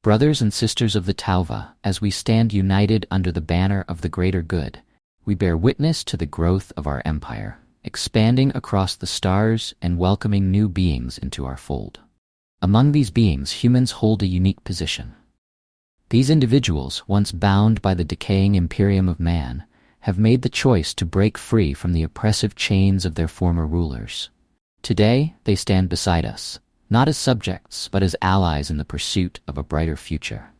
Brothers and sisters of the Tauva, as we stand united under the banner of the greater good, we bear witness to the growth of our empire, expanding across the stars and welcoming new beings into our fold. Among these beings, humans hold a unique position. These individuals, once bound by the decaying Imperium of Man, have made the choice to break free from the oppressive chains of their former rulers. Today, they stand beside us, not as subjects, but as allies in the pursuit of a brighter future.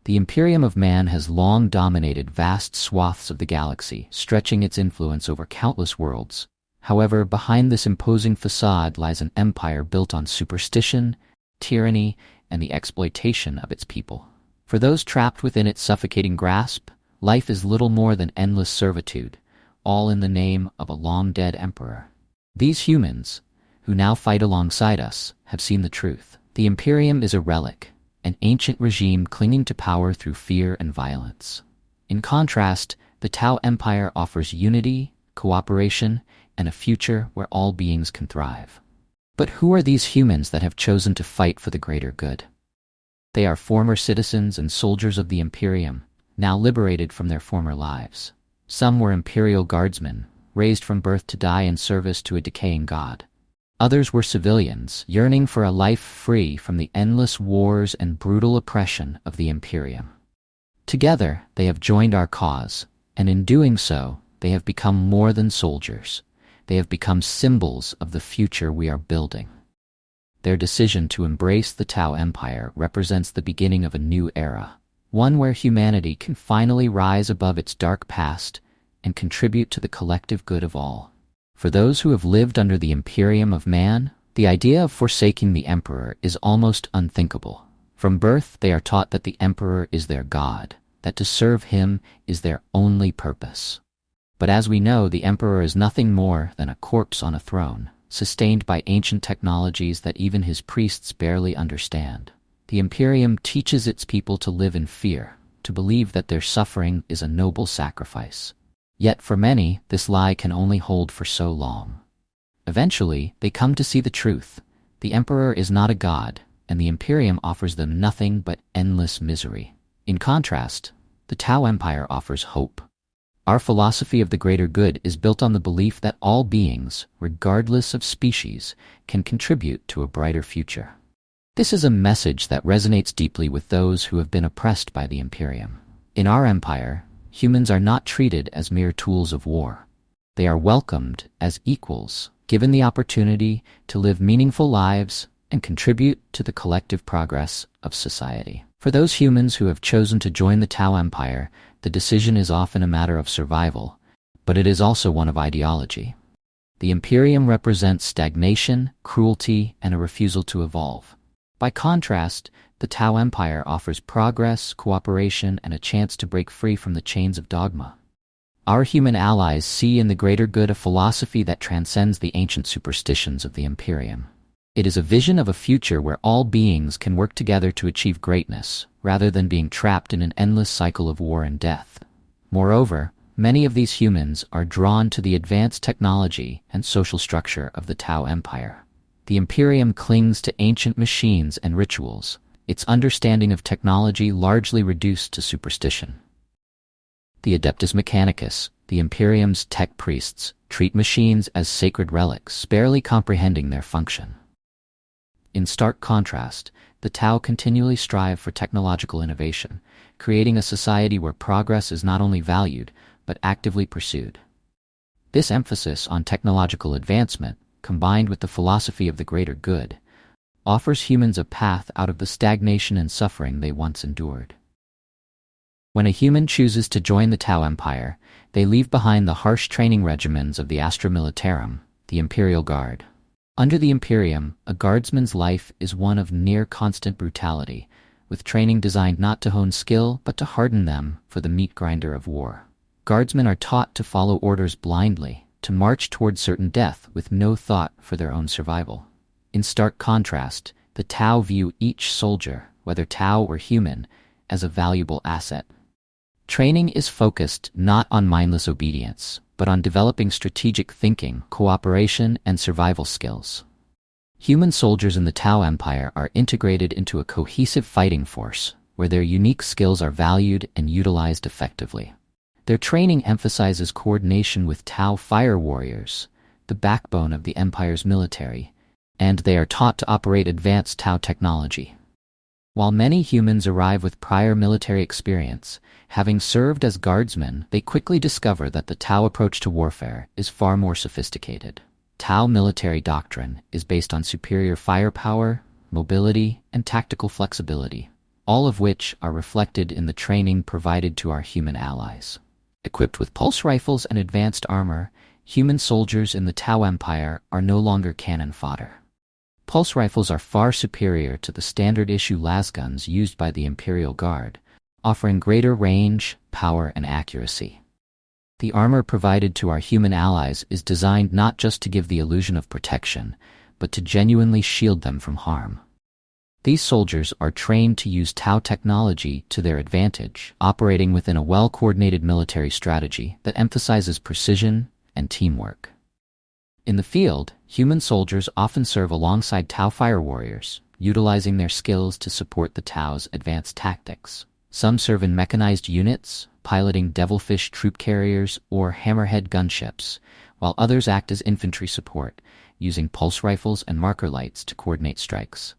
The Imperium of Man has long dominated vast swaths of the galaxy, stretching its influence over countless worlds. However, behind this imposing facade lies an empire built on superstition, tyranny, and the exploitation of its people. For those trapped within its suffocating grasp, life is little more than endless servitude, all in the name of a long-dead emperor. These humans, who now fight alongside us, have seen the truth. The Imperium is a relic, an ancient regime clinging to power through fear and violence. In contrast, the Tau Empire offers unity, cooperation, and a future where all beings can thrive. But who are these humans that have chosen to fight for the greater good? They are former citizens and soldiers of the Imperium, now liberated from their former lives. Some were Imperial guardsmen, raised from birth to die in service to a decaying god. Others were civilians, yearning for a life free from the endless wars and brutal oppression of the Imperium. Together, they have joined our cause, and in doing so, they have become more than soldiers. They have become symbols of the future we are building. Their decision to embrace the Tau Empire represents the beginning of a new era, one where humanity can finally rise above its dark past and contribute to the collective good of all. For those who have lived under the Imperium of Man, the idea of forsaking the Emperor is almost unthinkable. From birth, they are taught that the Emperor is their god, that to serve him is their only purpose. But as we know, the Emperor is nothing more than a corpse on a throne, sustained by ancient technologies that even his priests barely understand. The Imperium teaches its people to live in fear, to believe that their suffering is a noble sacrifice. Yet for many, this lie can only hold for so long. Eventually, they come to see the truth. The Emperor is not a god, and the Imperium offers them nothing but endless misery. In contrast, the Tau Empire offers hope. Our philosophy of the greater good is built on the belief that all beings, regardless of species, can contribute to a brighter future. This is a message that resonates deeply with those who have been oppressed by the Imperium. In our empire, humans are not treated as mere tools of war. They are welcomed as equals, given the opportunity to live meaningful lives and contribute to the collective progress of society. For those humans who have chosen to join the Tau Empire, the decision is often a matter of survival, but it is also one of ideology. The Imperium represents stagnation, cruelty, and a refusal to evolve. By contrast, the Tau Empire offers progress, cooperation, and a chance to break free from the chains of dogma. Our human allies see in the greater good a philosophy that transcends the ancient superstitions of the Imperium. It is a vision of a future where all beings can work together to achieve greatness, rather than being trapped in an endless cycle of war and death. Moreover, many of these humans are drawn to the advanced technology and social structure of the Tau Empire. The Imperium clings to ancient machines and rituals, its understanding of technology largely reduced to superstition. The Adeptus Mechanicus, the Imperium's tech priests, treat machines as sacred relics, barely comprehending their function. In stark contrast, the Tau continually strive for technological innovation, creating a society where progress is not only valued, but actively pursued. This emphasis on technological advancement, combined with the philosophy of the greater good, offers humans a path out of the stagnation and suffering they once endured. When a human chooses to join the Tau Empire, they leave behind the harsh training regimens of the Astra Militarum, the Imperial Guard. Under the Imperium, a guardsman's life is one of near-constant brutality, with training designed not to hone skill but to harden them for the meat grinder of war. Guardsmen are taught to follow orders blindly, to march toward certain death with no thought for their own survival. In stark contrast, the Tau view each soldier, whether Tau or human, as a valuable asset. Training is focused not on mindless obedience, but on developing strategic thinking, cooperation, and survival skills. Human soldiers in the Tau Empire are integrated into a cohesive fighting force, where their unique skills are valued and utilized effectively. Their training emphasizes coordination with Tau fire warriors, the backbone of the Empire's military, and they are taught to operate advanced Tau technology. While many humans arrive with prior military experience, having served as guardsmen, they quickly discover that the Tau approach to warfare is far more sophisticated. Tau military doctrine is based on superior firepower, mobility, and tactical flexibility, all of which are reflected in the training provided to our human allies. Equipped with pulse rifles and advanced armor, human soldiers in the Tau Empire are no longer cannon fodder. Pulse rifles are far superior to the standard-issue lasguns used by the Imperial Guard, offering greater range, power, and accuracy. The armor provided to our human allies is designed not just to give the illusion of protection, but to genuinely shield them from harm. These soldiers are trained to use Tau technology to their advantage, operating within a well-coordinated military strategy that emphasizes precision and teamwork. In the field, human soldiers often serve alongside Tau fire warriors, utilizing their skills to support the Tau's advanced tactics. Some serve in mechanized units, piloting devilfish troop carriers or hammerhead gunships, while others act as infantry support, using pulse rifles and marker lights to coordinate strikes.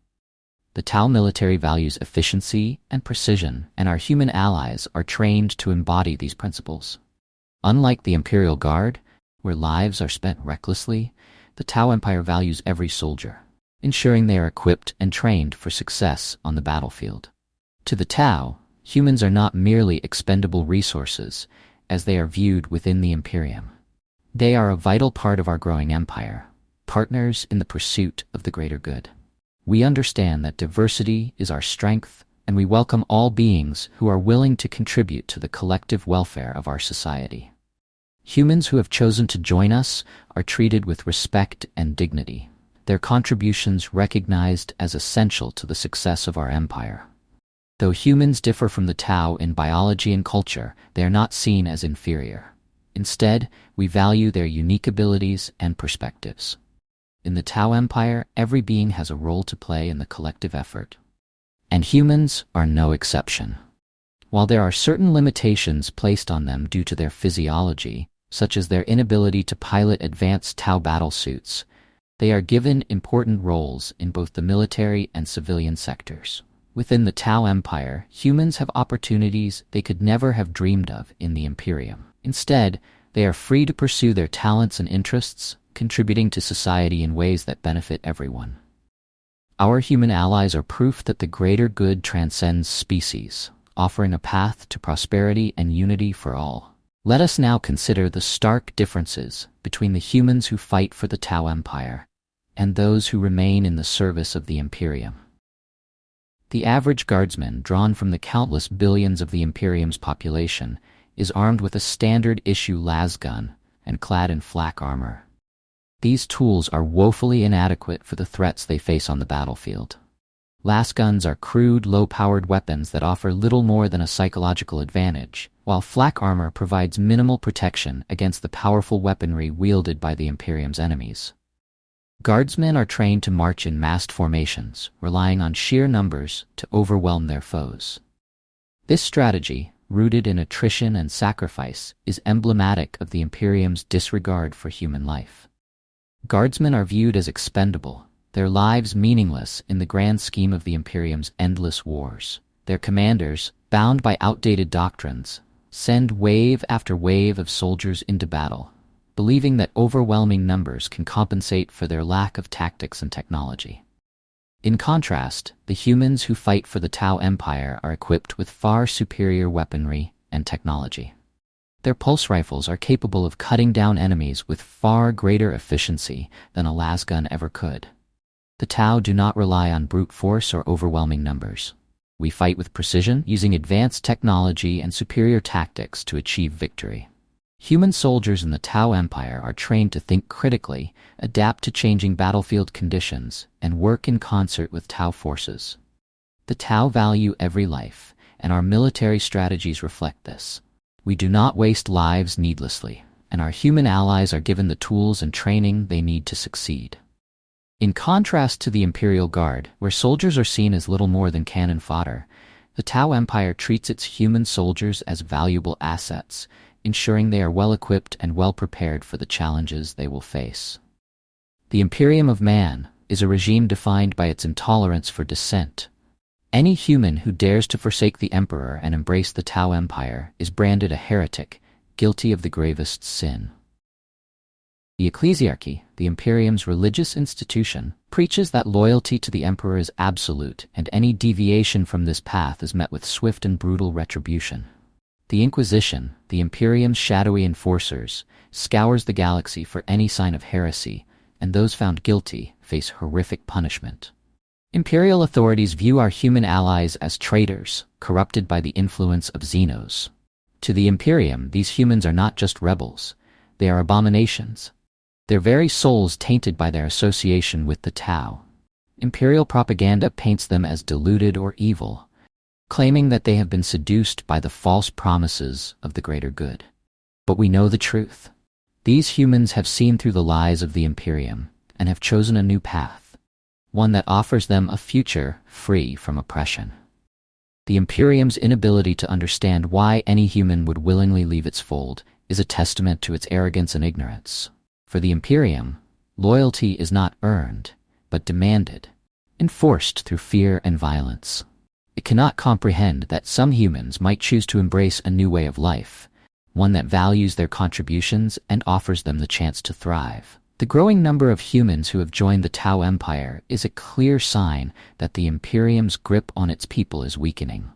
The Tau military values efficiency and precision, and our human allies are trained to embody these principles. Unlike the Imperial Guard, where lives are spent recklessly, the Tau Empire values every soldier, ensuring they are equipped and trained for success on the battlefield. To the Tau, humans are not merely expendable resources, as they are viewed within the Imperium. They are a vital part of our growing empire, partners in the pursuit of the greater good. We understand that diversity is our strength, and we welcome all beings who are willing to contribute to the collective welfare of our society. Humans who have chosen to join us are treated with respect and dignity, their contributions recognized as essential to the success of our empire. Though humans differ from the Tau in biology and culture, they are not seen as inferior. Instead, we value their unique abilities and perspectives. In the Tau Empire, every being has a role to play in the collective effort, and humans are no exception. While there are certain limitations placed on them due to their physiology, such as their inability to pilot advanced Tau battlesuits, they are given important roles in both the military and civilian sectors. Within the Tau Empire, humans have opportunities they could never have dreamed of in the Imperium. Instead, they are free to pursue their talents and interests, contributing to society in ways that benefit everyone. Our human allies are proof that the greater good transcends species, offering a path to prosperity and unity for all. Let us now consider the stark differences between the humans who fight for the Tau Empire and those who remain in the service of the Imperium. The average guardsman, drawn from the countless billions of the Imperium's population, is armed with a standard-issue lasgun and clad in flak armor. These tools are woefully inadequate for the threats they face on the battlefield. Lasguns are crude, low-powered weapons that offer little more than a psychological advantage, while flak armor provides minimal protection against the powerful weaponry wielded by the Imperium's enemies. Guardsmen are trained to march in massed formations, relying on sheer numbers to overwhelm their foes. This strategy, rooted in attrition and sacrifice, is emblematic of the Imperium's disregard for human life. Guardsmen are viewed as expendable, their lives meaningless in the grand scheme of the Imperium's endless wars. Their commanders, bound by outdated doctrines, send wave after wave of soldiers into battle, believing that overwhelming numbers can compensate for their lack of tactics and technology. In contrast, the humans who fight for the Tau Empire are equipped with far superior weaponry and technology. Their pulse rifles are capable of cutting down enemies with far greater efficiency than a lasgun ever could. The Tau do not rely on brute force or overwhelming numbers. We fight with precision, using advanced technology and superior tactics to achieve victory. Human soldiers in the Tau Empire are trained to think critically, adapt to changing battlefield conditions, and work in concert with Tau forces. The Tau value every life, and our military strategies reflect this. We do not waste lives needlessly, and our human allies are given the tools and training they need to succeed. In contrast to the Imperial Guard, where soldiers are seen as little more than cannon fodder, The Tau Empire treats its human soldiers as valuable assets, ensuring they are well-equipped and well-prepared for the challenges they will face. The Imperium of Man is a regime defined by its intolerance for dissent. Any human who dares to forsake the Emperor and embrace the Tau Empire is branded a heretic, guilty of the gravest sin. The Ecclesiarchy, the Imperium's religious institution, preaches that loyalty to the Emperor is absolute, and any deviation from this path is met with swift and brutal retribution. The Inquisition, the Imperium's shadowy enforcers, scours the galaxy for any sign of heresy, and those found guilty face horrific punishment. Imperial authorities view our human allies as traitors, corrupted by the influence of Xenos. To the Imperium, these humans are not just rebels, they are abominations, their very souls tainted by their association with the Tau. Imperial propaganda paints them as deluded or evil, claiming that they have been seduced by the false promises of the greater good. But we know the truth. These humans have seen through the lies of the Imperium and have chosen a new path, one that offers them a future free from oppression. The Imperium's inability to understand why any human would willingly leave its fold is a testament to its arrogance and ignorance. For the Imperium, loyalty is not earned, but demanded, enforced through fear and violence. It cannot comprehend that some humans might choose to embrace a new way of life, one that values their contributions and offers them the chance to thrive. The growing number of humans who have joined the Tau Empire is a clear sign that the Imperium's grip on its people is weakening.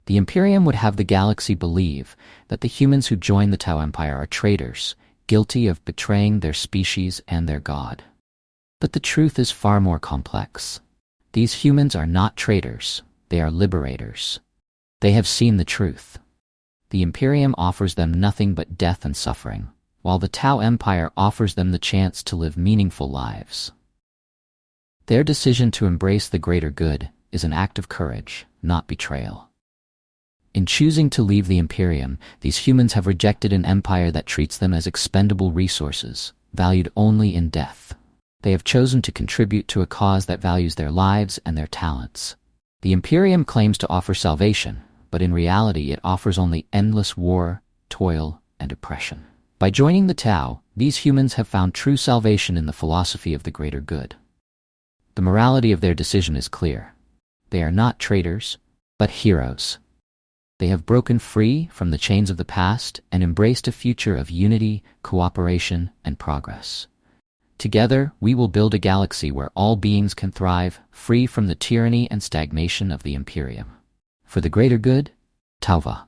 The Imperium would have the galaxy believe that the humans who join the Tau Empire are traitors, guilty of betraying their species and their god. But the truth is far more complex. These humans are not traitors, they are liberators. They have seen the truth. The Imperium offers them nothing but death and suffering, while the Tau Empire offers them the chance to live meaningful lives. Their decision to embrace the greater good is an act of courage, not betrayal. In choosing to leave the Imperium, these humans have rejected an empire that treats them as expendable resources, valued only in death. They have chosen to contribute to a cause that values their lives and their talents. The Imperium claims to offer salvation, but in reality it offers only endless war, toil, and oppression. By joining the Tau, these humans have found true salvation in the philosophy of the greater good. The morality of their decision is clear. They are not traitors, but heroes. They have broken free from the chains of the past and embraced a future of unity, cooperation, and progress. Together, we will build a galaxy where all beings can thrive, free from the tyranny and stagnation of the Imperium. For the greater good, Tauva.